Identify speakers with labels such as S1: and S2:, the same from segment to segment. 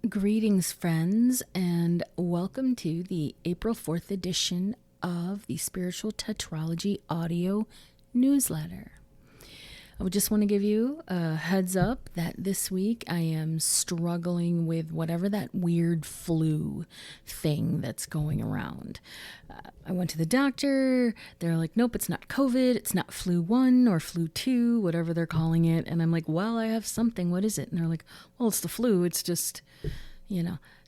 S1: Greetings, friends, and welcome to the April 4th edition of the Spiritual Tetralogy Audio Newsletter. I would just want to give you a heads up that this week I am struggling with whatever that weird flu thing that's going around. I went to the doctor. They're like, nope, it's not COVID. It's not flu 1 or flu 2, whatever they're calling it. And I'm like, well, I have something. What is it? And they're like, well, it's the flu. It's just,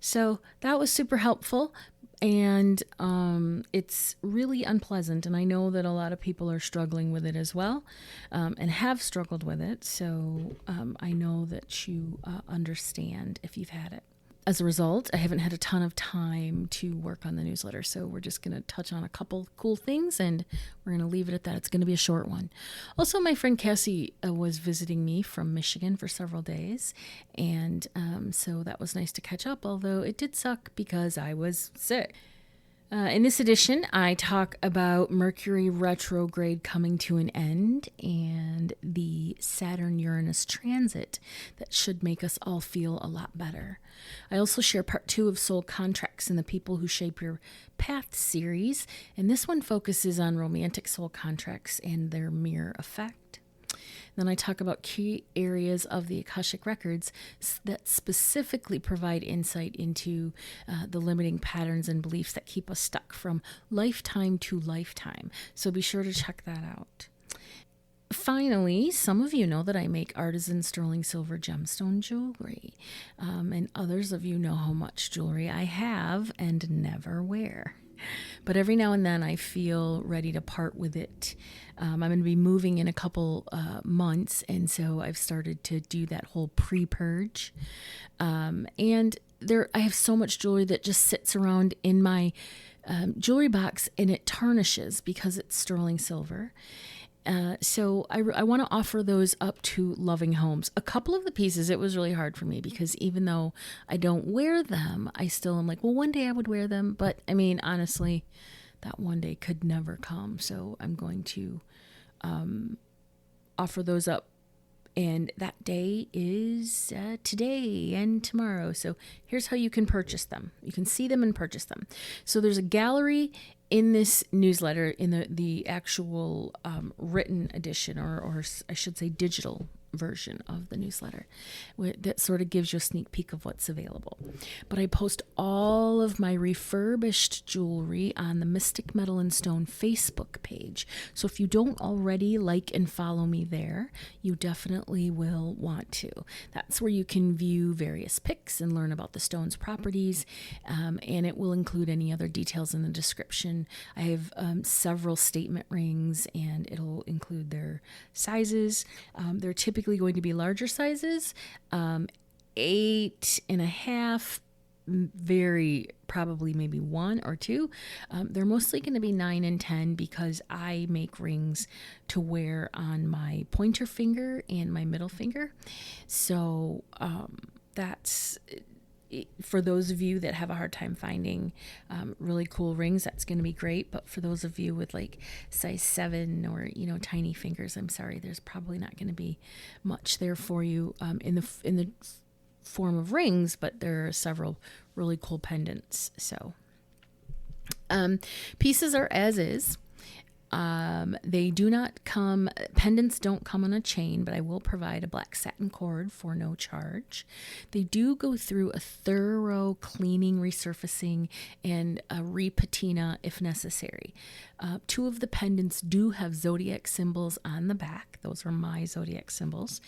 S1: So that was super helpful. And it's really unpleasant. And I know that a lot of people are struggling with it as well, and have struggled with it. So I know that you understand if you've had it. As a result, I haven't had a ton of time to work on the newsletter. So we're just going to touch on a couple cool things and we're going to leave it at that. It's going to be a short one. Also, my friend Cassie was visiting me from Michigan for several days. And so that was nice to catch up, although it did suck because I was sick. In this edition, I talk about Mercury retrograde coming to an end and the Saturn-Uranus transit that should make us all feel a lot better. I also share part 2 of Soul Contracts in the People Who Shape Your Path series, and this one focuses on romantic soul contracts and their mirror effect. Then I talk about key areas of the Akashic Records that specifically provide insight into the limiting patterns and beliefs that keep us stuck from lifetime to lifetime. So be sure to check that out. Finally, some of you know that I make artisan sterling silver gemstone jewelry, and others of you know how much jewelry I have and never wear. But every now and then I feel ready to part with it. I'm going to be moving in a couple months, and so I've started to do that whole pre-purge. And I have so much jewelry that just sits around in my jewelry box, and it tarnishes because it's sterling silver. So I want to offer those up to loving homes. A couple of the pieces, it was really hard for me because even though I don't wear them, I still am like, well, one day I would wear them. But I mean, honestly, that one day could never come. So I'm going to offer those up. And that day is today and tomorrow. So here's how you can purchase them. You can see them and purchase them. So there's a gallery in this newsletter, in the actual written edition, or I should say digital version of the newsletter, that sort of gives you a sneak peek of what's available. But I post all of my refurbished jewelry on the Mystic Metal and Stone Facebook page. So if you don't already like and follow me there, you definitely will want to. That's where you can view various pics and learn about the stone's properties, and it will include any other details in the description. I have several statement rings, and it'll include their sizes. They're typically going to be larger sizes, 8.5, very probably maybe 1 or 2. They're mostly going to be 9 and 10 because I make rings to wear on my pointer finger and my middle finger. So that's for those of you that have a hard time finding really cool rings, that's going to be great. But for those of you with like size 7 or tiny fingers, I'm sorry, there's probably not going to be much there for you in the form of rings. But there are several really cool pendants. So pieces are as is. They do not come, pendants don't come on a chain, but I will provide a black satin cord for no charge. They do go through a thorough cleaning, resurfacing, and a repatina if necessary. 2 of the pendants do have zodiac symbols on the back. Those are my zodiac symbols.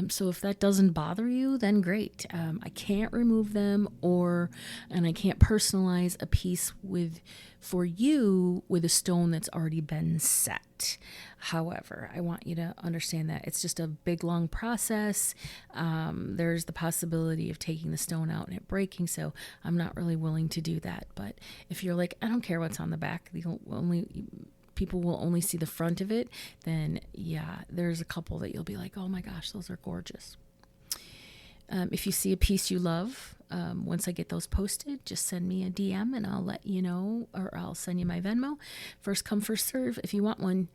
S1: So if that doesn't bother you, then great. I can't remove them and I can't personalize a piece for you with a stone that's already been set. However, I want you to understand that it's just a big, long process. There's the possibility of taking the stone out and it breaking, so I'm not really willing to do that. But if you're like, I don't care what's on the back, people will only see the front of it, then yeah, there's a couple that you'll be like, oh my gosh, those are gorgeous. If you see a piece you love, once I get those posted, just send me a DM and I'll let you know, or I'll send you my Venmo. First come, first serve. If you want one,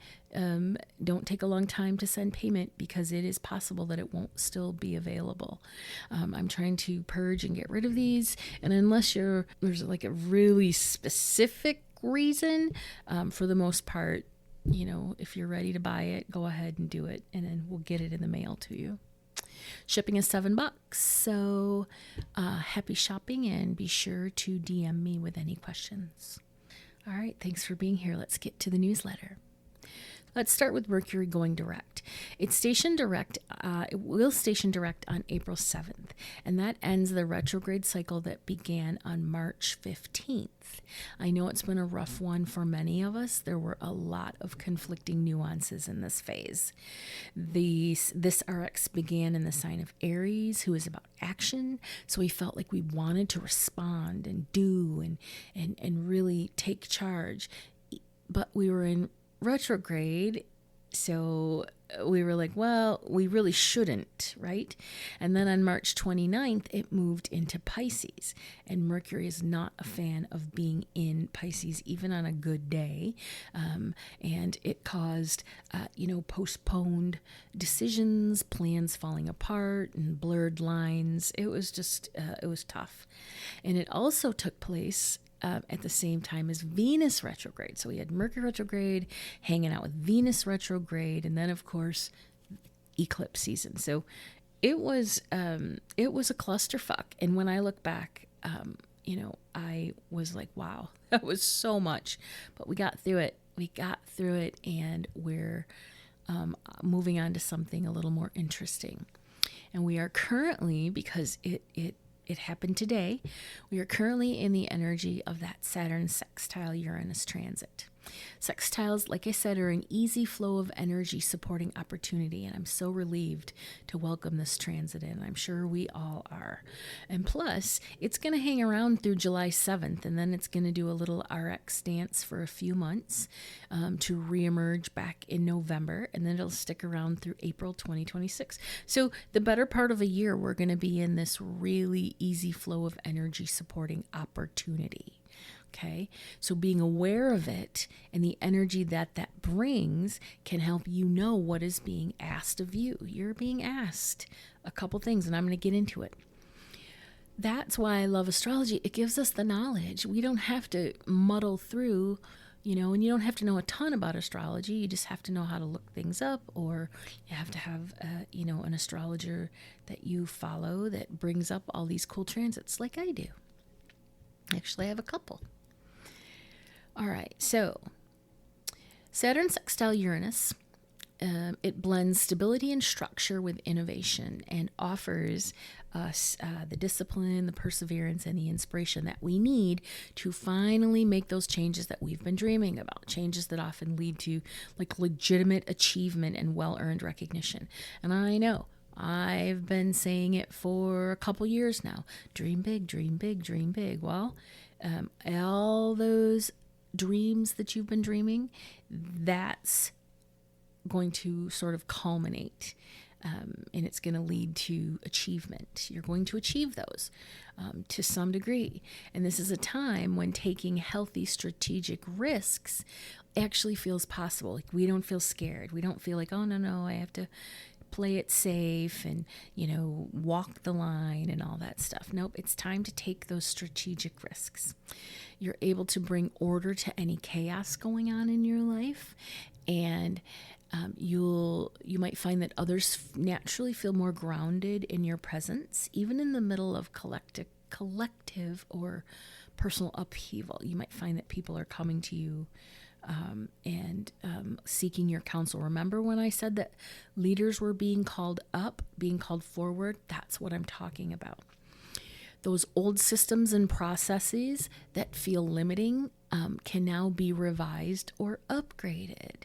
S1: don't take a long time to send payment, because it is possible that it won't still be available. I'm trying to purge and get rid of these. And unless there's like a really specific reason, for the most part, if you're ready to buy it, go ahead and do it, and then we'll get it in the mail to you. Shipping is $7. So happy shopping, and be sure to DM me with any questions. All right. Thanks for being here. Let's get to the newsletter. Let's start with Mercury going direct. It will station direct on April 7th, and that ends the retrograde cycle that began on March 15th. I know it's been a rough one for many of us. There were a lot of conflicting nuances in this phase. This RX began in the sign of Aries, who is about action. So we felt like we wanted to respond and do and really take charge. But we were in retrograde, so we were like, well, we really shouldn't, right? And then on March 29th, it moved into Pisces, and Mercury is not a fan of being in Pisces, even on a good day. And it caused, postponed decisions, plans falling apart, and blurred lines. It was just, it was tough. And it also took place at the same time as Venus retrograde. So we had Mercury retrograde, hanging out with Venus retrograde, and then of course eclipse season. So it was a clusterfuck. And when I look back, I was like, wow, that was so much. But we got through it. And we're moving on to something a little more interesting. And we are currently, because it happened today, we are currently in the energy of that Saturn sextile Uranus transit. Sextiles, like I said, are an easy flow of energy supporting opportunity, and I'm so relieved to welcome this transit in. I'm sure we all are. And plus, it's going to hang around through July 7th, and then it's going to do a little RX dance for a few months to reemerge back in November, and then it'll stick around through April 2026. So the better part of a year, we're going to be in this really easy flow of energy supporting opportunity. Okay, so being aware of it and the energy that brings can help you know what is being asked of you. You're being asked a couple things, and I'm going to get into it. That's why I love astrology. It gives us the knowledge. We don't have to muddle through, and you don't have to know a ton about astrology. You just have to know how to look things up, or you have to have, an astrologer that you follow that brings up all these cool transits like I do. Actually, I have a couple. All right, so Saturn sextile Uranus, it blends stability and structure with innovation and offers us the discipline, the perseverance, and the inspiration that we need to finally make those changes that we've been dreaming about, changes that often lead to like legitimate achievement and well-earned recognition. And I know I've been saying it for a couple years now. Dream big, dream big, dream big. Well, all those dreams that you've been dreaming, that's going to sort of culminate, and it's going to lead to achievement. You're going to achieve those to some degree. And this is a time when taking healthy strategic risks actually feels possible. Like, we don't feel scared. We don't feel like, oh, no, I have to play it safe and, walk the line and all that stuff. Nope, it's time to take those strategic risks. You're able to bring order to any chaos going on in your life, and you might find that others naturally feel more grounded in your presence, even in the middle of collective or personal upheaval. You might find that people are coming to you and seeking your counsel. Remember when I said that leaders were being called up, being called forward? That's what I'm talking about. Those old systems and processes that feel limiting can now be revised or upgraded.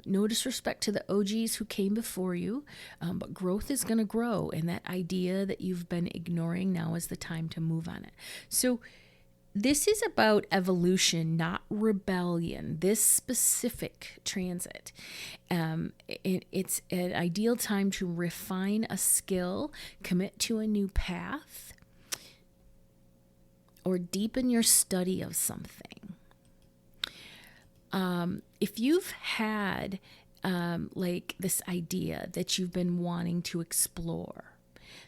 S1: No disrespect to the OGs who came before you, but growth is going to grow, and that idea that you've been ignoring, now is the time to move on it. So this is about evolution, not rebellion. This specific transit, it's an ideal time to refine a skill, commit to a new path, or deepen your study of something. If you've had like this idea that you've been wanting to explore,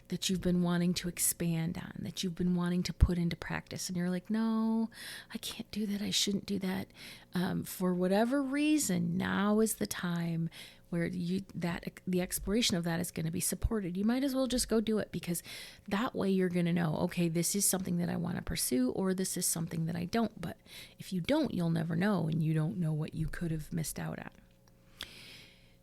S1: that you've been wanting to expand on, that you've been wanting to put into practice, and you're like, no, I can't do that, I shouldn't do that, for whatever reason, now is the time where the exploration of that is going to be supported. You might as well just go do it, because that way you're going to know, okay, this is something that I want to pursue, or this is something that I don't. But if you don't, you'll never know, and you don't know what you could have missed out on.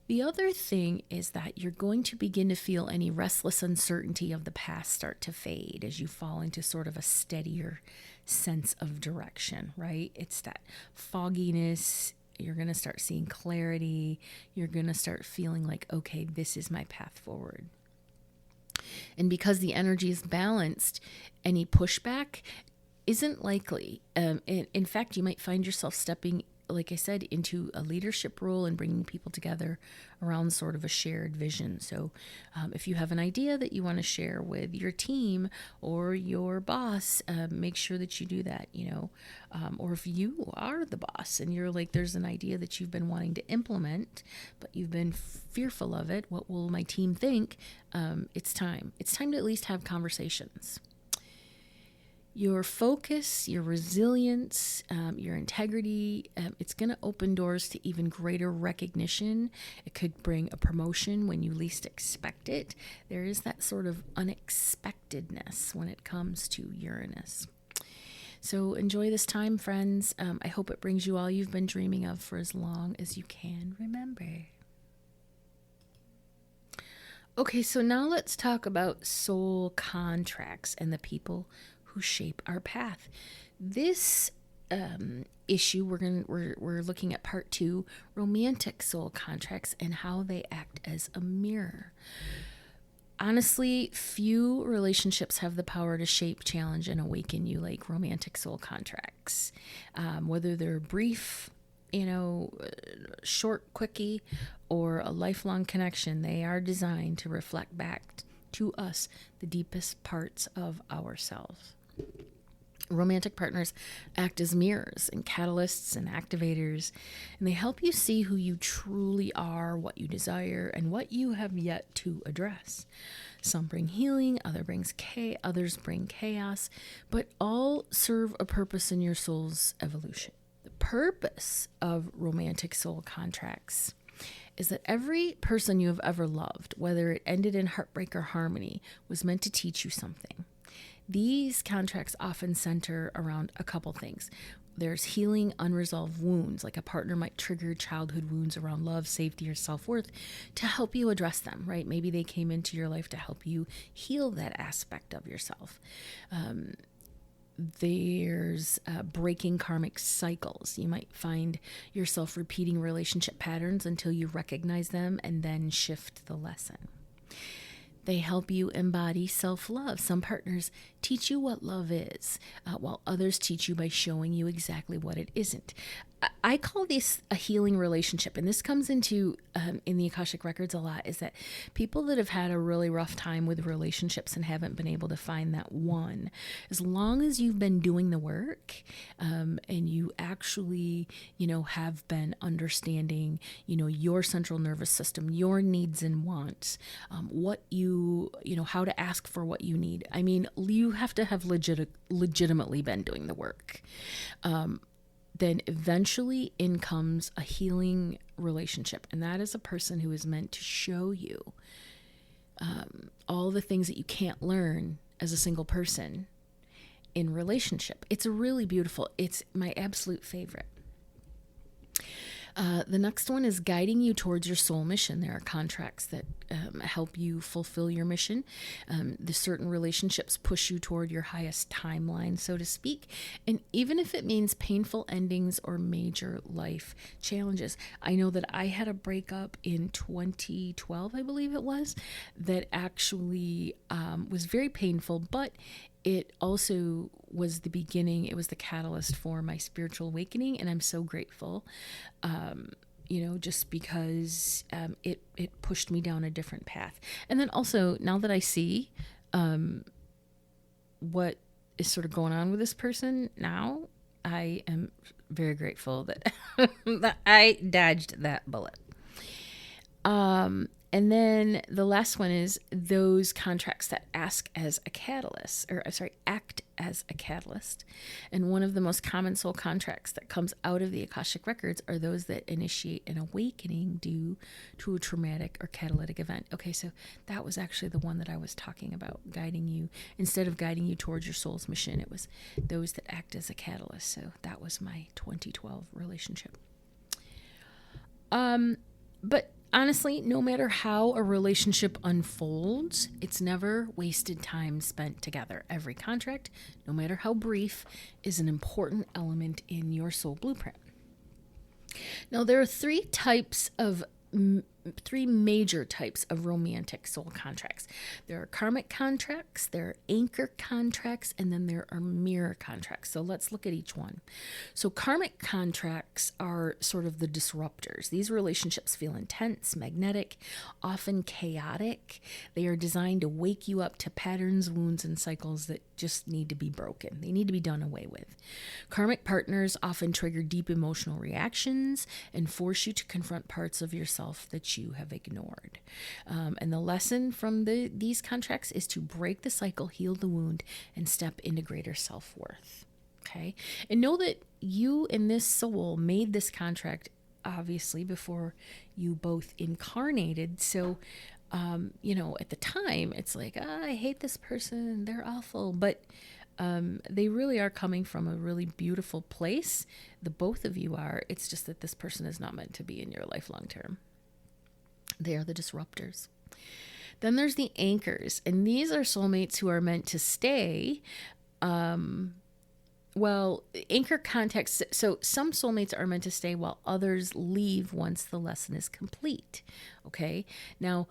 S1: The other thing is that you're going to begin to feel any restless uncertainty of the past start to fade as you fall into sort of a steadier sense of direction, right? It's that fogginess. You're going to start seeing clarity. You're going to start feeling like, okay, this is my path forward. And because the energy is balanced, any pushback isn't likely. In fact, you might find yourself stepping, like I said, into a leadership role and bringing people together around sort of a shared vision. So if you have an idea that you want to share with your team or your boss, make sure that you do that, or if you are the boss and you're like, there's an idea that you've been wanting to implement, but you've been fearful of it. What will my team think? It's time. It's time to at least have conversations. Your focus, your resilience, your integrity, it's going to open doors to even greater recognition. It could bring a promotion when you least expect it. There is that sort of unexpectedness when it comes to Uranus. So enjoy this time, friends. I hope it brings you all you've been dreaming of for as long as you can remember. Okay, so now let's talk about soul contracts and the people who shape our path. This issue, we're looking at part 2, romantic soul contracts and how they act as a mirror. Honestly, few relationships have the power to shape, challenge, and awaken you like romantic soul contracts. Whether they're brief, short quickie, or a lifelong connection, they are designed to reflect back to us the deepest parts of ourselves. Romantic partners act as mirrors and catalysts and activators, and they help you see who you truly are, what you desire, and what you have yet to address. Some bring healing, others bring chaos, but all serve a purpose in your soul's evolution. The purpose of romantic soul contracts is that every person you have ever loved, whether it ended in heartbreak or harmony, was meant to teach you something. These contracts often center around a couple things. There's healing unresolved wounds, like a partner might trigger childhood wounds around love, safety, or self-worth to help you address them, right? Maybe they came into your life to help you heal that aspect of yourself. There's breaking karmic cycles. You might find yourself repeating relationship patterns until you recognize them and then shift the lesson. They help you embody self-love. Some partners teach you what love is, while others teach you by showing you exactly what it isn't. I call this a healing relationship, and this comes into in the Akashic Records a lot, is that people that have had a really rough time with relationships and haven't been able to find that one, as long as you've been doing the work and you actually, have been understanding, your central nervous system, your needs and wants, what how to ask for what you need. I mean, you have to have legitimately been doing the work. Then eventually in comes a healing relationship. And that is a person who is meant to show you all the things that you can't learn as a single person in relationship. It's really beautiful. It's my absolute favorite. The next one is guiding you towards your soul mission. There are contracts that help you fulfill your mission. The certain relationships push you toward your highest timeline, so to speak. And even if it means painful endings or major life challenges. I know that I had a breakup in 2012, I believe it was, that actually was very painful, but it also was the beginning. It was the catalyst for my spiritual awakening, and I'm so grateful, just because it pushed me down a different path. And then also, now that I see what is sort of going on with this person now, I am very grateful that, that I dodged that bullet. And then the last one is those contracts that act as a catalyst. And one of the most common soul contracts that comes out of the Akashic Records are those that initiate an awakening due to a traumatic or catalytic event. Okay, so that was actually the one that I was talking about, guiding you. Instead of guiding you towards your soul's mission, it was those that act as a catalyst. So that was my 2012 relationship. But honestly, no matter how a relationship unfolds, it's never wasted time spent together. Every contract, no matter how brief, is an important element in your soul blueprint. Now, there are three major types of romantic soul contracts. There are karmic contracts, there are anchor contracts, and then there are mirror contracts. So let's look at each one. So karmic contracts are sort of the disruptors. These relationships feel intense, magnetic, often chaotic. They are designed to wake you up to patterns, wounds, and cycles that just need to be broken. They need to be done away with. Karmic partners often trigger deep emotional reactions and force you to confront parts of yourself that you have ignored. And the lesson from these contracts is to break the cycle, heal the wound, and step into greater self-worth. Okay? And know that you and this soul made this contract, obviously, before you both incarnated. So, at the time, it's like, I hate this person, they're awful. But they really are coming from a really beautiful place. The both of you are. It's just that this person is not meant to be in your life long term. They are the disruptors. Then there's the anchors, and these are soulmates who are meant to stay. Anchor contacts, so some soulmates are meant to stay while others leave once the lesson is complete. Okay? Now,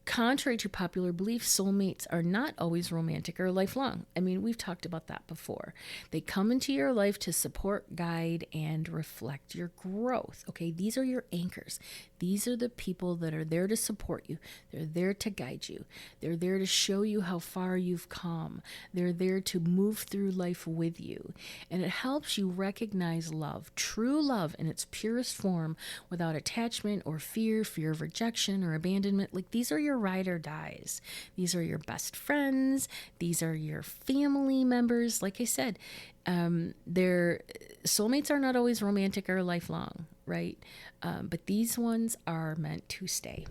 S1: contrary to popular belief, soulmates are not always romantic or lifelong. I mean, we've talked about that before. They come into your life to support, guide, and reflect your growth. Okay, these are your anchors. These are the people that are there to support you. They're there to guide you. They're there to show you how far you've come. They're there to move through life with you. And it helps you recognize love, true love in its purest form, without attachment or fear of rejection or abandonment. Like, these are your ride or dies. These are your best friends. These are your family members. Like I said, their soulmates are not always romantic or lifelong, right? But these ones are meant to stay.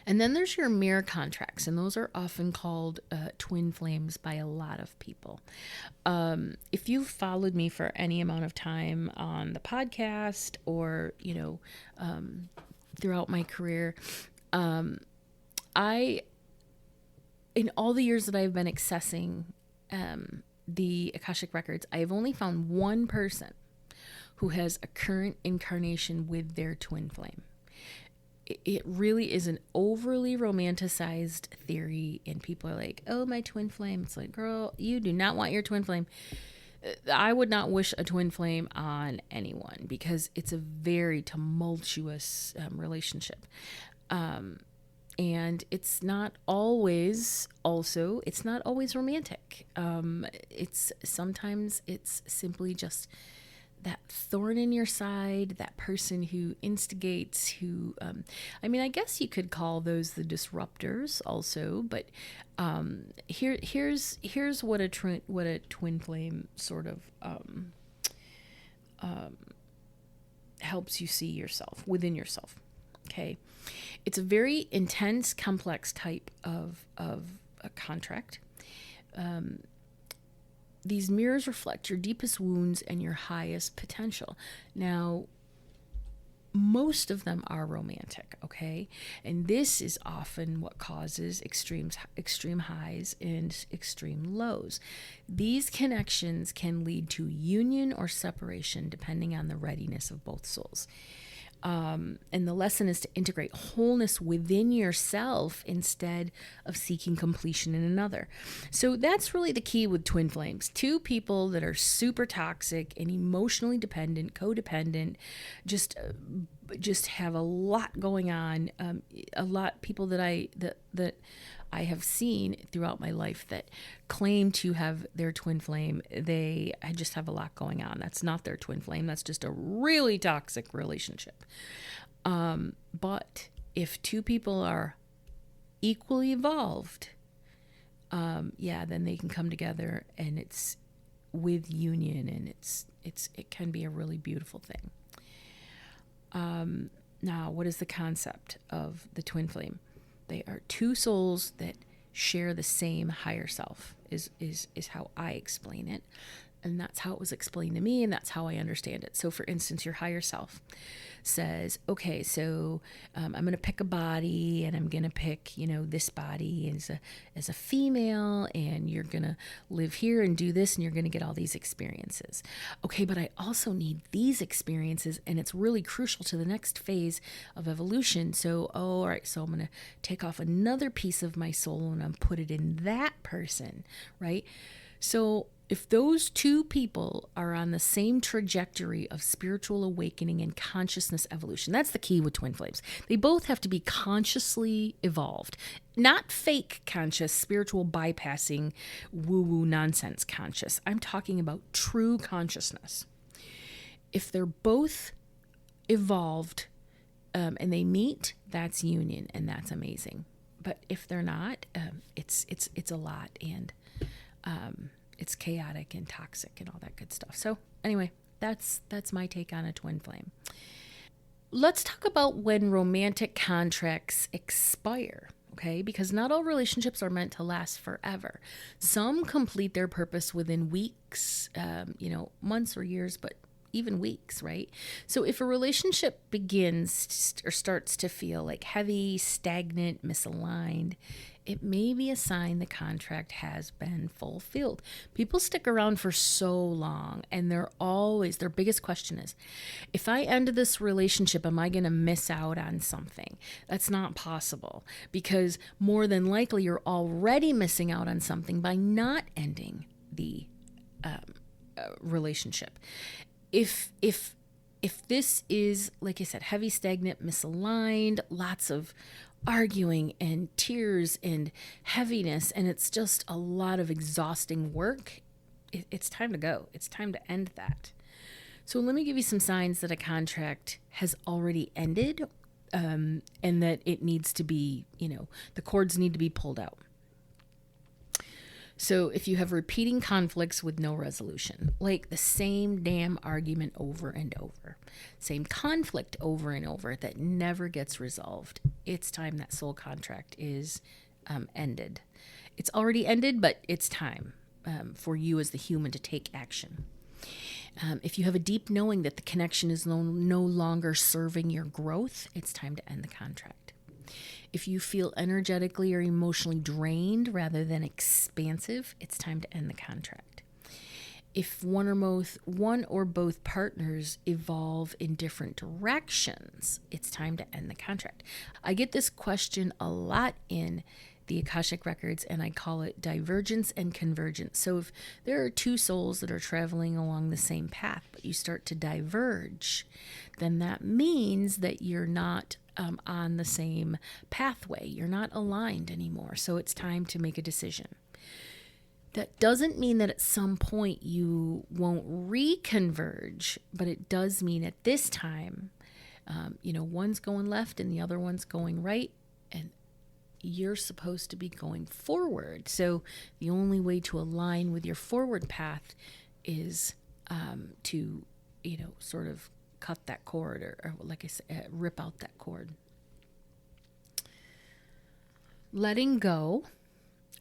S1: And then there's your mirror contracts, and those are often called twin flames by a lot of people. If you've followed me for any amount of time on the podcast or, throughout my career, in all the years that I've been accessing the Akashic Records, I have only found one person who has a current incarnation with their twin flame. It really is an overly romanticized theory, and people are like, oh, my twin flame. It's like, girl, you do not want your twin flame. I would not wish a twin flame on anyone because it's a very tumultuous relationship. And it's not always romantic. Sometimes it's simply just that thorn in your side, that person who instigates, I guess you could call those the disruptors also, but here's what a twin flame sort of helps you see yourself within yourself. Okay, it's a very intense, complex type of a contract. These mirrors reflect your deepest wounds and your highest potential. Now, most of them are romantic, okay? And this is often what causes extreme highs and extreme lows. These connections can lead to union or separation depending on the readiness of both souls. And the lesson is to integrate wholeness within yourself instead of seeking completion in another. So that's really the key with twin flames. Two people that are super toxic and emotionally dependent, codependent, just have a lot going on. People that I have seen throughout my life that claim to have their twin flame, they just have a lot going on. That's not their twin flame. That's just a really toxic relationship. But if two people are equally evolved, then they can come together, and it's with union, and it can be a really beautiful thing. Now, what is the concept of the twin flame? They are two souls that share the same higher self, is how I explain it. And that's how it was explained to me, and that's how I understand it. So, for instance, your higher self says, okay, so I'm going to pick a body, and I'm going to pick, this body as a female, and you're going to live here and do this, and you're going to get all these experiences. Okay, but I also need these experiences, and it's really crucial to the next phase of evolution. So, all right, so I'm going to take off another piece of my soul, and I'm put it in that person, right? So if those two people are on the same trajectory of spiritual awakening and consciousness evolution, that's the key with twin flames. They both have to be consciously evolved, not fake conscious, spiritual bypassing, woo-woo nonsense conscious. I'm talking about true consciousness. If they're both evolved and they meet, that's union, and that's amazing. But if they're not, it's a lot, and it's chaotic and toxic and all that good stuff. So anyway, that's my take on a twin flame. Let's talk about when romantic contracts expire, okay? Because not all relationships are meant to last forever. Some complete their purpose within weeks, months or years, but even weeks, right? So if a relationship begins or starts to feel like heavy, stagnant, misaligned, it may be a sign the contract has been fulfilled. People stick around for so long, and their biggest question is, if I end this relationship, am I going to miss out on something? That's not possible, because more than likely you're already missing out on something by not ending the relationship. If this is, like I said, heavy, stagnant, misaligned, lots of arguing and tears and heaviness, and it's just a lot of exhausting work, it's time to go. It's time to end that. So let me give you some signs that a contract has already ended, and that it needs to be, the cords need to be pulled out. So if you have repeating conflicts with no resolution, like the same damn argument over and over, same conflict over and over that never gets resolved, it's time that soul contract is ended. It's already ended, but it's time for you as the human to take action. If you have a deep knowing that the connection is no longer serving your growth, it's time to end the contract. If you feel energetically or emotionally drained rather than expansive, it's time to end the contract. If one or both partners evolve in different directions, it's time to end the contract. I get this question a lot in the Akashic Records, and I call it divergence and convergence. So if there are two souls that are traveling along the same path, but you start to diverge, then that means that you're not on the same pathway. You're not aligned anymore. So it's time to make a decision. That doesn't mean that at some point you won't reconverge, but it does mean at this time, one's going left and the other one's going right, and you're supposed to be going forward. So the only way to align with your forward path is to, sort of cut that cord, or like I said, rip out that cord. Letting go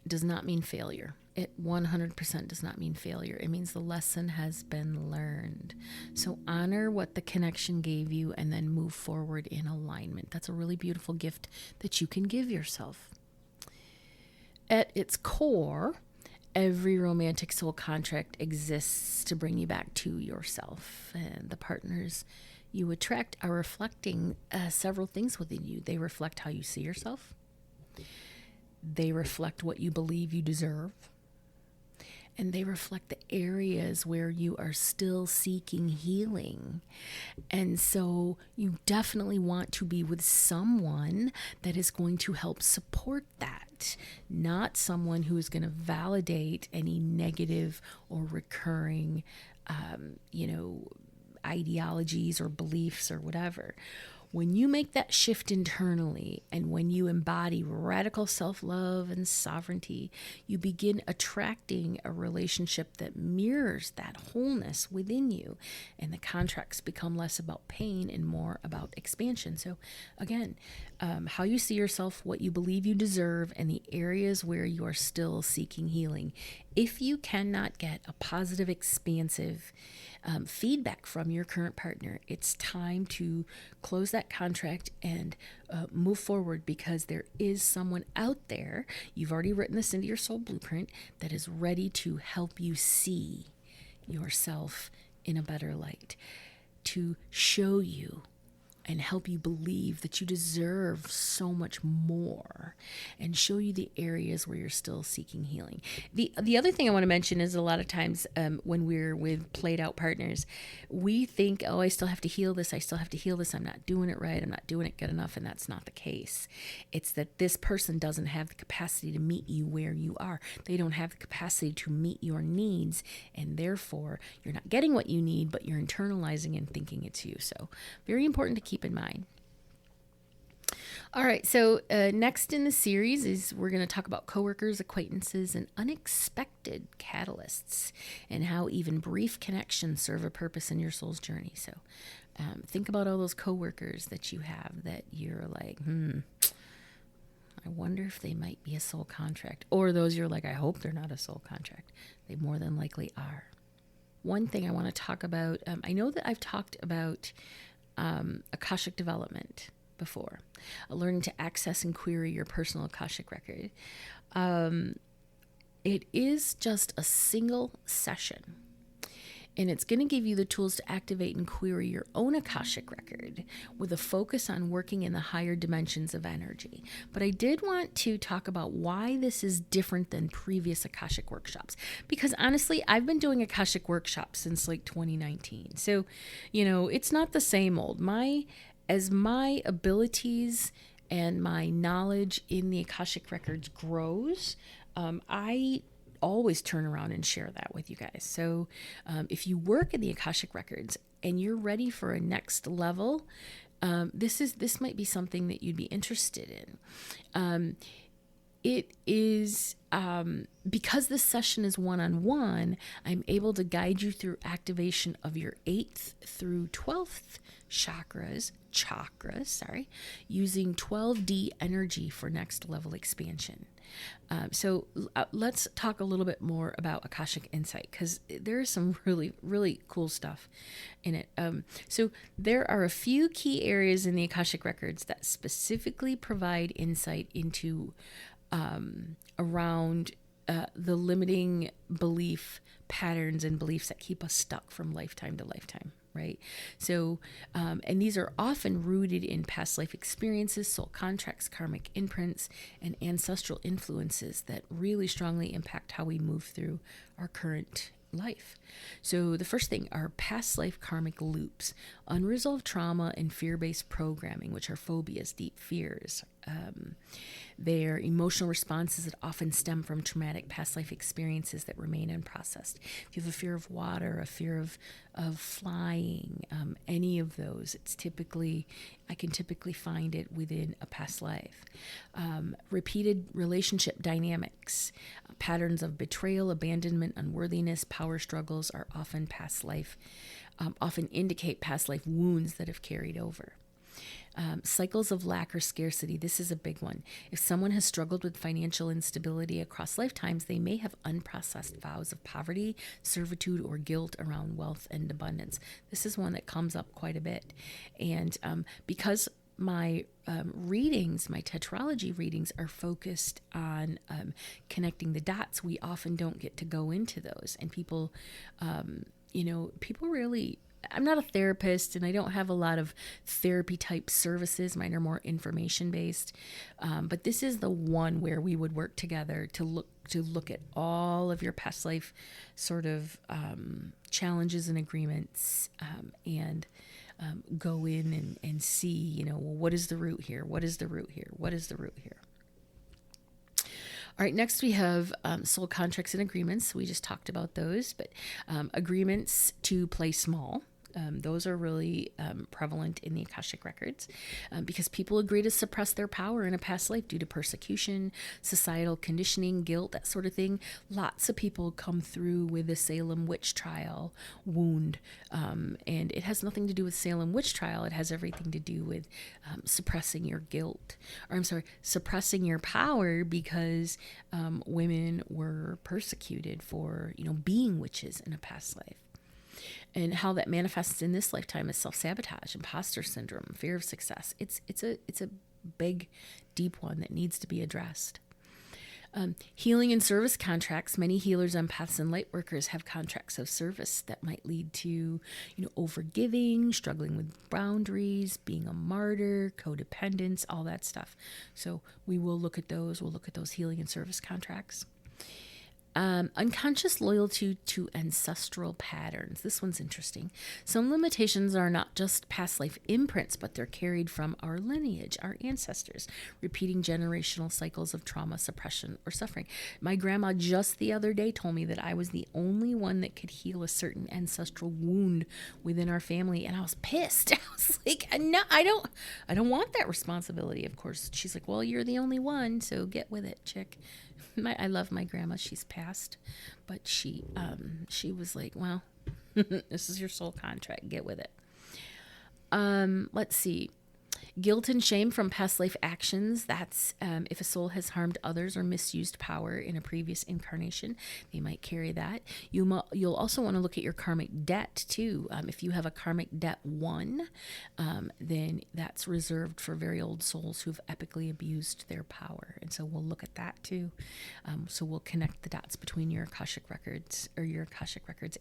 S1: does not mean failure. It 100% does not mean failure. It means the lesson has been learned. So honor what the connection gave you and then move forward in alignment. That's a really beautiful gift that you can give yourself. At its core, every romantic soul contract exists to bring you back to yourself. And the partners you attract are reflecting several things within you. They reflect how you see yourself. They reflect what you believe you deserve. and they reflect the areas where you are still seeking healing. And so you definitely want to be with someone that is going to help support that, not someone who is going to validate any negative or recurring, ideologies or beliefs or whatever. When you make that shift internally and when you embody radical self-love and sovereignty, you begin attracting a relationship that mirrors that wholeness within you. And the contracts become less about pain and more about expansion. So again, how you see yourself, what you believe you deserve, and the areas where you are still seeking healing. If you cannot get a positive, expansive feedback from your current partner, it's time to close that contract and move forward, because there is someone out there, you've already written this into your soul blueprint, that is ready to help you see yourself in a better light, to show you and help you believe that you deserve so much more, and show you the areas where you're still seeking healing. The other thing I want to mention is a lot of times when we're with played out partners, we think, oh, I still have to heal this. I'm not doing it right. I'm not doing it good enough. And that's not the case. It's that this person doesn't have the capacity to meet you where you are. They don't have the capacity to meet your needs. And therefore, you're not getting what you need, but you're internalizing and thinking it's you. So very important to keep in mind. All right, so next in the series is we're going to talk about coworkers, acquaintances, and unexpected catalysts, and how even brief connections serve a purpose in your soul's journey. So think about all those coworkers that you have that you're like, I wonder if they might be a soul contract. Or those you're like, I hope they're not a soul contract. They more than likely are. One thing I want to talk about, I know that I've talked about Akashic development before, learning to access and query your personal Akashic record. It is just a single session, and it's going to give you the tools to activate and query your own Akashic record with a focus on working in the higher dimensions of energy. But I did want to talk about why this is different than previous Akashic workshops, because honestly, I've been doing Akashic workshops since like 2019. So, it's not the same old. As my abilities and my knowledge in the Akashic records grows, I always turn around and share that with you guys. So if you work in the Akashic records and you're ready for a next level, this might be something that you'd be interested in. It is because this session is one-on-one, I'm able to guide you through activation of your 8th through 12th chakras, using 12D energy for next level expansion. So let's talk a little bit more about Akashic Insight, because there is some really, really cool stuff in it. So there are a few key areas in the Akashic records that specifically provide insight into around the limiting belief patterns and beliefs that keep us stuck from lifetime to lifetime, right? So, and these are often rooted in past life experiences, soul contracts, karmic imprints, and ancestral influences that really strongly impact how we move through our current life. So the first thing are past life karmic loops, unresolved trauma, and fear-based programming, which are phobias, deep fears. They're emotional responses that often stem from traumatic past life experiences that remain unprocessed. If you have a fear of water, a fear of flying, any of those, I can typically find it within a past life. Repeated relationship dynamics, patterns of betrayal, abandonment, unworthiness, power struggles are often past life, often indicate past life wounds that have carried over. Cycles of lack or scarcity. This is a big one. If someone has struggled with financial instability across lifetimes, they may have unprocessed vows of poverty, servitude, or guilt around wealth and abundance. This is one that comes up quite a bit. And because my readings, my tetralogy readings, are focused on connecting the dots, we often don't get to go into those. And people really I'm not a therapist, and I don't have a lot of therapy type services. Mine are more information based. But this is the one where we would work together to look at all of your past life sort of challenges and agreements, and go in and see, well, what is the root here? What is the root here? What is the root here? All right, next we have soul contracts and agreements. We just talked about those, but agreements to play small. Those are really prevalent in the Akashic Records because people agree to suppress their power in a past life due to persecution, societal conditioning, guilt, that sort of thing. Lots of people come through with the Salem witch trial wound, and it has nothing to do with Salem witch trial. It has everything to do with suppressing your guilt, suppressing your power because women were persecuted for, being witches in a past life. And how that manifests in this lifetime is self-sabotage, imposter syndrome, fear of success. It's a big, deep one that needs to be addressed. Healing and service contracts. Many healers, empaths, and light workers have contracts of service that might lead to, overgiving, struggling with boundaries, being a martyr, codependence, all that stuff. So we will look at those. We'll look at those healing and service contracts. Unconscious loyalty to ancestral patterns. This one's interesting. Some limitations are not just past life imprints, but they're carried from our lineage, our ancestors, repeating generational cycles of trauma, suppression, or suffering. My grandma just the other day told me that I was the only one that could heal a certain ancestral wound within our family, and I was pissed. I was like, no, I don't want that responsibility. Of course, she's like, well, you're the only one, so get with it, chick. I love my grandma. She's passed, but she was like, well, this is your soul contract. Get with it. Let's see. Guilt and shame from past life actions. That's if a soul has harmed others or misused power in a previous incarnation, they might carry that. You'll also want to look at your karmic debt too. If you have a karmic debt 1, then that's reserved for very old souls who've epically abused their power. And so we'll look at that too. So we'll connect the dots between your Akashic Records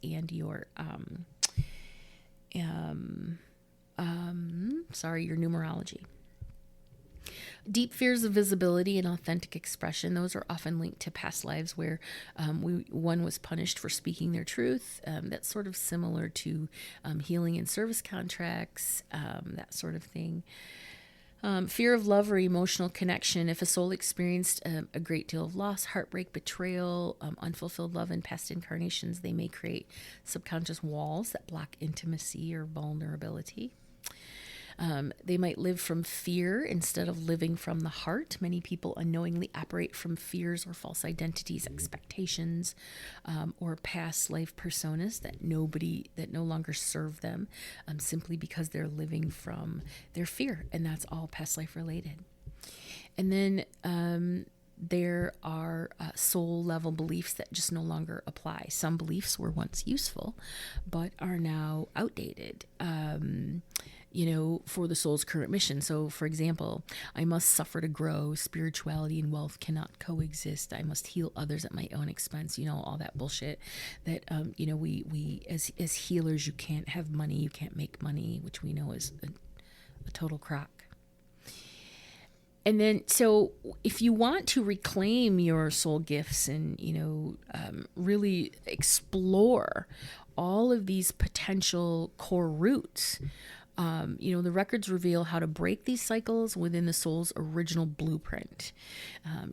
S1: and your your numerology. Deep fears of visibility and authentic expression. Those are often linked to past lives where one was punished for speaking their truth. That's sort of similar to healing and service contracts, that sort of thing. Fear of love or emotional connection. If a soul experienced a great deal of loss, heartbreak, betrayal, unfulfilled love in past incarnations, they may create subconscious walls that block intimacy or vulnerability. They might live from fear instead of living from the heart. Many people unknowingly operate from fears or false identities, expectations, or past life personas that no longer serve them, simply because they're living from their fear, and that's all past life related. And then there are soul level beliefs that just no longer apply. Some beliefs were once useful, but are now outdated. For the soul's current mission. So, for example, I must suffer to grow. Spirituality and wealth cannot coexist. I must heal others at my own expense. All that bullshit that, we as healers, you can't have money, you can't make money, which we know is a total crock. And then, so if you want to reclaim your soul gifts and, really explore all of these potential core roots, the records reveal how to break these cycles within the soul's original blueprint.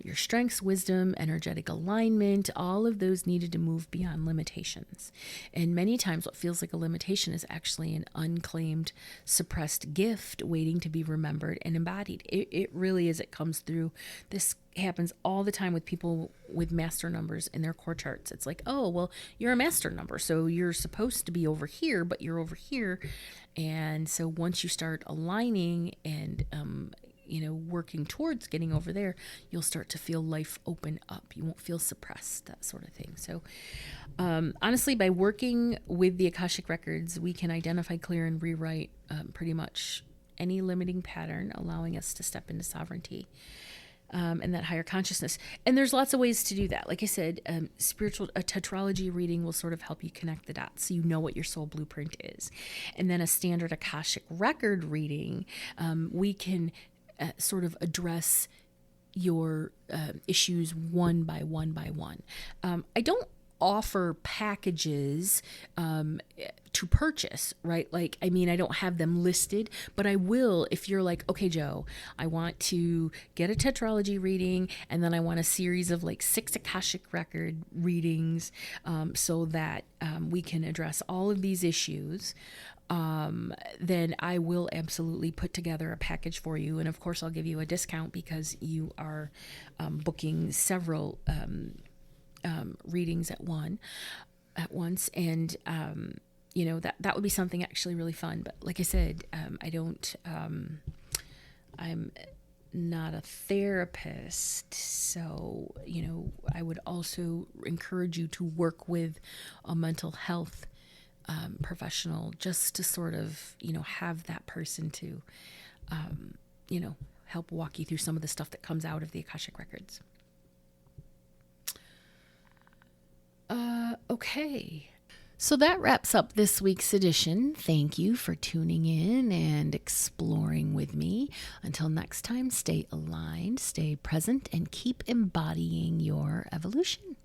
S1: Your strengths, wisdom, energetic alignment, all of those needed to move beyond limitations. And many times what feels like a limitation is actually an unclaimed, suppressed gift waiting to be remembered and embodied. It really is. It comes through. This happens all the time with people with master numbers in their core charts. It's like, oh, well, you're a master number, so you're supposed to be over here, but you're over here. And so once you start aligning and, working towards getting over there, you'll start to feel life open up. You won't feel suppressed, that sort of thing. So honestly, by working with the Akashic Records, we can identify, clear, and rewrite pretty much any limiting pattern, allowing us to step into sovereignty. and that higher consciousness. And there's lots of ways to do that. Like I said, spiritual tetralogy reading will sort of help you connect the dots so you know what your soul blueprint is. And then a standard Akashic record reading, we can sort of address your issues one by one by one. I don't offer packages to purchase, right? Like, I mean, I don't have them listed, but I will if you're like, okay, Joe, I want to get a tetralogy reading, and then I want a series of like 6 Akashic record readings, so that we can address all of these issues. Then I will absolutely put together a package for you. And of course, I'll give you a discount because you are booking several readings at once. And, that would be something actually really fun. But like I said, I'm not a therapist. So, I would also encourage you to work with a mental health professional, just to sort of, have that person to, help walk you through some of the stuff that comes out of the Akashic records. Okay. So that wraps up this week's edition. Thank you for tuning in and exploring with me. Until next time, stay aligned, stay present, and keep embodying your evolution.